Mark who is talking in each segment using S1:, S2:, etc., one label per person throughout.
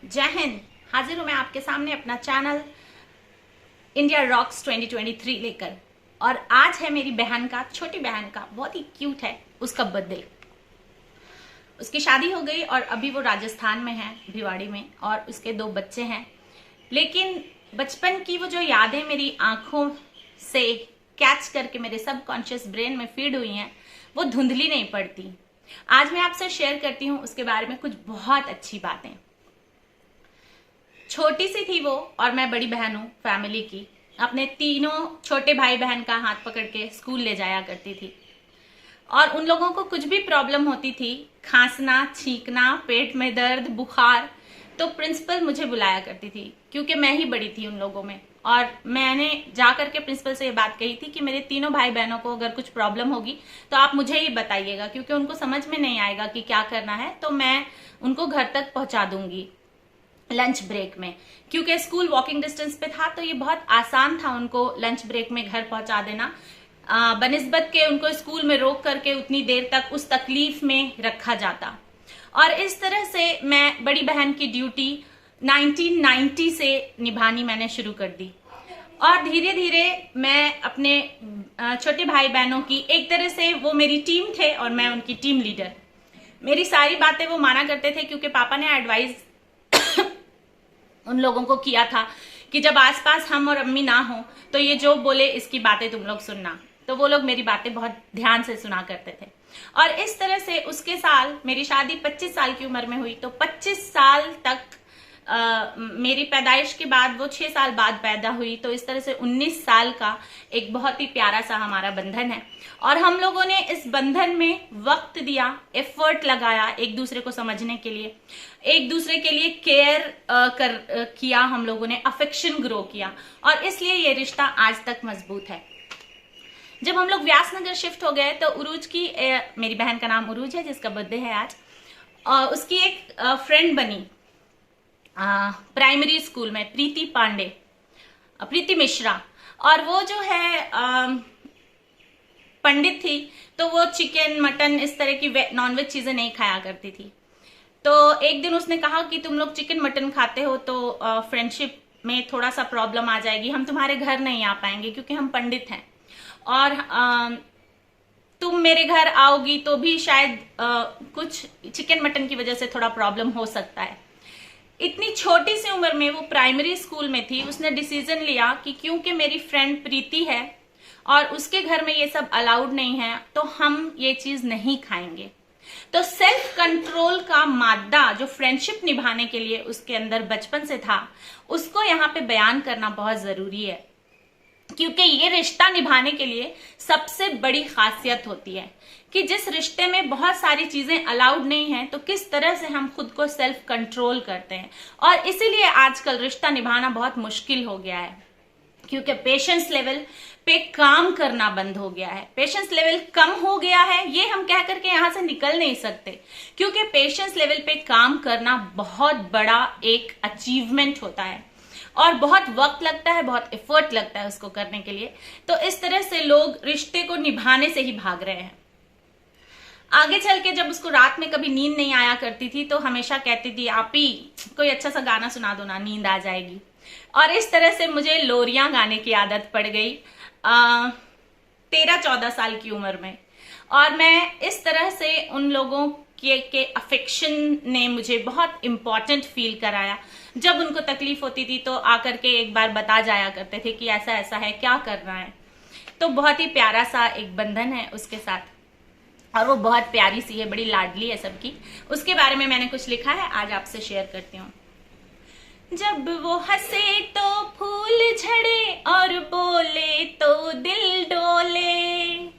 S1: जय हिंद। हाजिर हूं मैं आपके सामने अपना चैनल इंडिया रॉक्स 2023 लेकर। और आज है मेरी बहन का, छोटी बहन का, बहुत ही क्यूट है, उसका बर्थडे। उसकी शादी हो गई और अभी वो राजस्थान में है, भिवाड़ी में, और उसके 2 बच्चे हैं। लेकिन बचपन की वो जो यादें मेरी आंखों से कैच करके मेरे सबकॉन्शियस ब्रेन में फीड हुई हैं, वो धुंधली नहीं पड़ती। आज मैं आपसे शेयर करती हूँ उसके बारे में कुछ बहुत अच्छी बातें। छोटी सी थी वो और मैं बड़ी बहन हूँ फैमिली की। अपने तीनों छोटे भाई बहन का हाथ पकड़ के स्कूल ले जाया करती थी। और उन लोगों को कुछ भी प्रॉब्लम होती थी, खांसना, छींकना, पेट में दर्द, बुखार, तो प्रिंसिपल मुझे बुलाया करती थी, क्योंकि मैं ही बड़ी थी उन लोगों में। और मैंने जा करके प्रिंसिपल से ये बात कही थी कि मेरे तीनों भाई बहनों को अगर कुछ प्रॉब्लम होगी तो आप मुझे ही बताइएगा, क्योंकि उनको समझ में नहीं आएगा कि क्या करना है, तो मैं उनको घर तक पहुंचा दूंगी लंच ब्रेक में। क्योंकि स्कूल वॉकिंग डिस्टेंस पे था तो ये बहुत आसान था उनको लंच ब्रेक में घर पहुंचा देना, बनिस्बत के उनको स्कूल में रोक करके उतनी देर तक उस तकलीफ में रखा जाता। और इस तरह से मैं बड़ी बहन की ड्यूटी 1990 से निभानी मैंने शुरू कर दी। और धीरे धीरे मैं अपने छोटे भाई बहनों की, एक तरह से वो मेरी टीम थे और मैं उनकी टीम लीडर। मेरी सारी बातें वो माना करते थे, क्योंकि पापा ने एडवाइस उन लोगों को किया था कि जब आसपास हम और अम्मी ना हो तो ये जो बोले इसकी बातें तुम लोग सुनना। तो वो लोग मेरी बातें बहुत ध्यान से सुना करते थे। और इस तरह से उसके साल, मेरी शादी 25 साल की उम्र में हुई, तो 25 साल तक मेरी पैदाइश के बाद वो 6 साल बाद पैदा हुई, तो इस तरह से 19 साल का एक बहुत ही प्यारा सा हमारा बंधन है। और हम लोगों ने इस बंधन में वक्त दिया, एफर्ट लगाया एक दूसरे को समझने के लिए, एक दूसरे के लिए केयर किया, हम लोगों ने अफेक्शन ग्रो किया, और इसलिए ये रिश्ता आज तक मजबूत है। जब हम लोग व्यासनगर शिफ्ट हो गए तो उरूज की, मेरी बहन का नाम उरूज है जिसका बर्थडे है आज, उसकी एक फ्रेंड बनी प्राइमरी स्कूल में, प्रीति मिश्रा। और वो जो है पंडित थी, तो वो चिकन, मटन, इस तरह की नॉनवेज चीजें नहीं खाया करती थी। तो एक दिन उसने कहा कि तुम लोग चिकन मटन खाते हो तो फ्रेंडशिप में थोड़ा सा प्रॉब्लम आ जाएगी, हम तुम्हारे घर नहीं आ पाएंगे क्योंकि हम पंडित हैं, और तुम मेरे घर आओगी तो भी शायद कुछ चिकन मटन की वजह से थोड़ा प्रॉब्लम हो सकता है। इतनी छोटी सी उम्र में, वो प्राइमरी स्कूल में थी, उसने डिसीजन लिया कि क्योंकि मेरी फ्रेंड प्रीति है और उसके घर में ये सब अलाउड नहीं है तो हम ये चीज नहीं खाएंगे। तो सेल्फ कंट्रोल का मादा जो फ्रेंडशिप निभाने के लिए उसके अंदर बचपन से था, उसको यहाँ पे बयान करना बहुत जरूरी है। क्योंकि ये रिश्ता निभाने के लिए सबसे बड़ी खासियत होती है कि जिस रिश्ते में बहुत सारी चीजें अलाउड नहीं है तो किस तरह से हम खुद को सेल्फ कंट्रोल करते हैं। और इसीलिए आजकल रिश्ता निभाना बहुत मुश्किल हो गया है, क्योंकि पेशेंस लेवल पे काम करना बंद हो गया है। पेशेंस लेवल कम हो गया है, ये हम कह करके यहां से निकल नहीं सकते, क्योंकि पेशेंस लेवल पे काम करना बहुत बड़ा एक अचीवमेंट होता है और बहुत वक्त लगता है, बहुत एफर्ट लगता है उसको करने के लिए। तो इस तरह से लोग रिश्ते को निभाने से ही भाग रहे हैं। आगे चल के जब उसको रात में कभी नींद नहीं आया करती थी तो हमेशा कहती थी, आपी कोई अच्छा सा गाना सुना दो ना, नींद आ जाएगी। और इस तरह से मुझे लोरियां गाने की आदत पड़ गई 13-14 साल की उम्र में। और मैं इस तरह से उन लोगों के अफेक्शन ने मुझे बहुत इंपॉर्टेंट फील कराया। जब उनको तकलीफ होती थी तो आकर के एक बार बता जाया करते थे कि ऐसा ऐसा है, क्या करना है। तो बहुत ही प्यारा सा एक बंधन है उसके साथ, और वो बहुत प्यारी सी है, बड़ी लाडली है सबकी। उसके बारे में मैंने कुछ लिखा है, आज आपसे शेयर करती हूँ। जब वो हंसे तो फूल झड़े और बोले तो दिल डोले,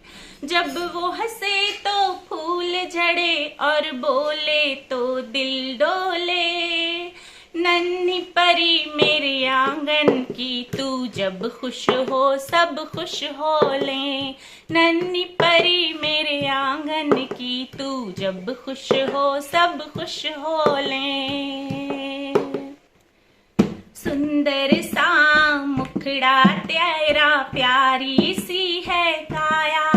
S1: जब वो हंसे तो फूल झड़े और बोले तो दिल डोले, नन्ही परी मेरे आंगन की, तू जब खुश हो सब खुश हो ले, नन्ही परी मेरे आंगन की, तू जब खुश हो सब खुश हो ले। सुंदर सा मुखड़ा तेरा, प्यारी सी है काया,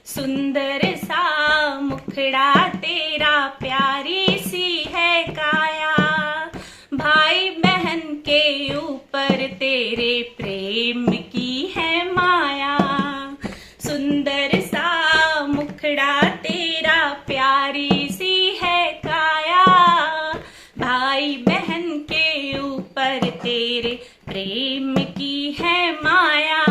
S1: सुंदर सा मुखड़ा तेरा, प्यारी सी है काया, तेरे प्रेम की है माया, सुंदर सा मुखड़ा तेरा, प्यारी सी है काया, भाई बहन के ऊपर तेरे प्रेम की है माया।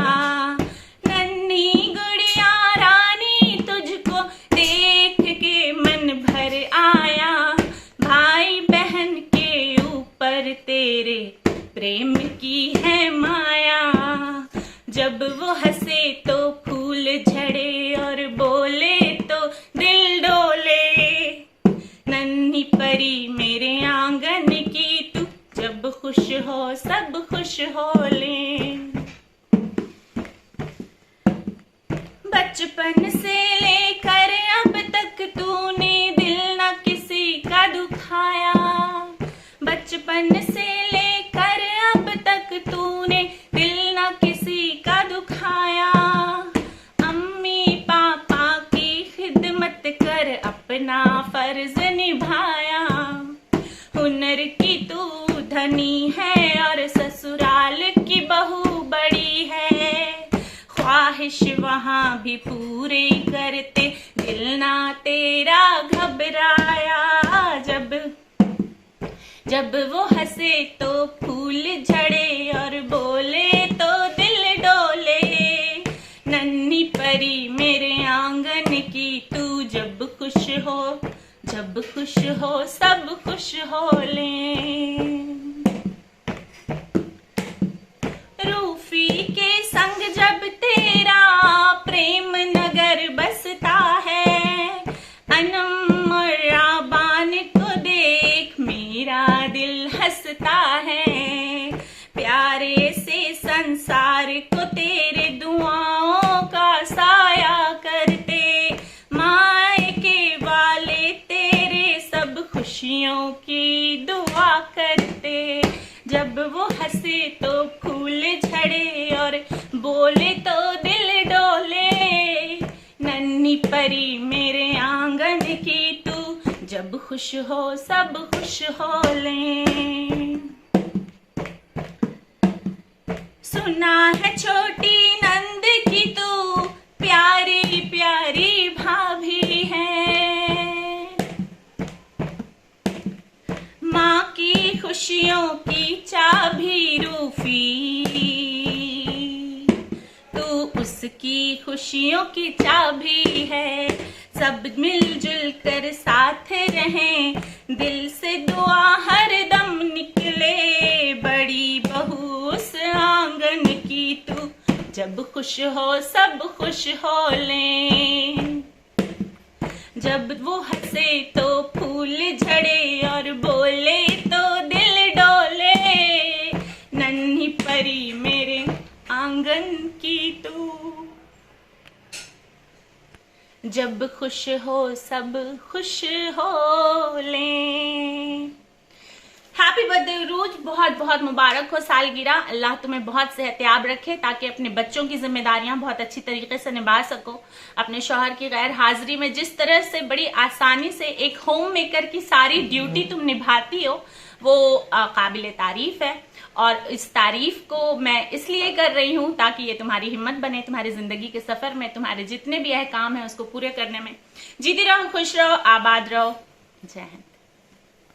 S1: नन्ही गुड़िया रानी तुझको देख के मन भर आया, भाई बहन के ऊपर तेरे प्रेम की है माया। जब वो हंसे तो फूल झड़े और बोले तो दिल डोले, नन्ही परी मेरे आंगन की तू, जब खुश हो सब खुश हो ले। बचपन से लेकर अब तक तूने दिल न किसी का दुखाया, बचपन से लेकर अब तक तूने दिल न किसी का दुखाया। अम्मी पापा की खिदमत कर अपना फर्ज निभाया, हुनर की तू धनी है और ससुराल की बहू बड़ी है, ख्वाहिश वहां भी पूरे करते दिल ना तेरा घबराया। जब वो हंसे तो फूल झड़े और बोले तो दिल डोले, नन्ही परी मेरे आंगन की तू, जब खुश हो सब खुश हो ले। रूफी के संग जब तेरा प्रेम नगर बसता है, अनम और आबान को देख मेरा दिल हंसता है, प्यारे से संसार को तेरे दुआओं का साया करते, मायके वाले तेरे सब खुशियों की दुआ करते। जब वो हंसे तो फूल झड़े और बोले तो दिल डोले, नन्ही परी मेरे आंगन की तू, जब खुश हो सब खुश हो ले। सुना है छोटी नंद की तू प्यारी प्यारी भाभी है, माँ की खुशियों की चाबी रूफी, तू उसकी खुशियों की चाबी है। सब मिलजुल कर साथ रहें, दिल से दुआ हर दम निकले, बड़ी बहू उस आंगन की तू, जब खुश हो सब खुश हो ले। जब वो हंसे तो फूल झड़े और बोले तो दिल डोले, नन्ही परी मेरे आंगन की तू, जब खुश हो सब खुश हो ले। हैप्पी बर्थडे रूज, बहुत बहुत मुबारक हो सालगिरह। अल्लाह तुम्हें बहुत सेहतयाब रखे ताकि अपने बच्चों की जिम्मेदारियां बहुत अच्छी तरीके से निभा सको। अपने शौहर की गैर हाजिरी में जिस तरह से बड़ी आसानी से एक होम मेकर की सारी ड्यूटी तुम निभाती हो, वो काबिल तारीफ है। और इस तारीफ को मैं इसलिए कर रही हूँ ताकि ये तुम्हारी हिम्मत बने, तुम्हारी जिंदगी के सफर में तुम्हारे जितने भी अहकाम है उसको पूरे करने में। जीती रहो, खुश रहो, आबाद रहो। जय हिंद।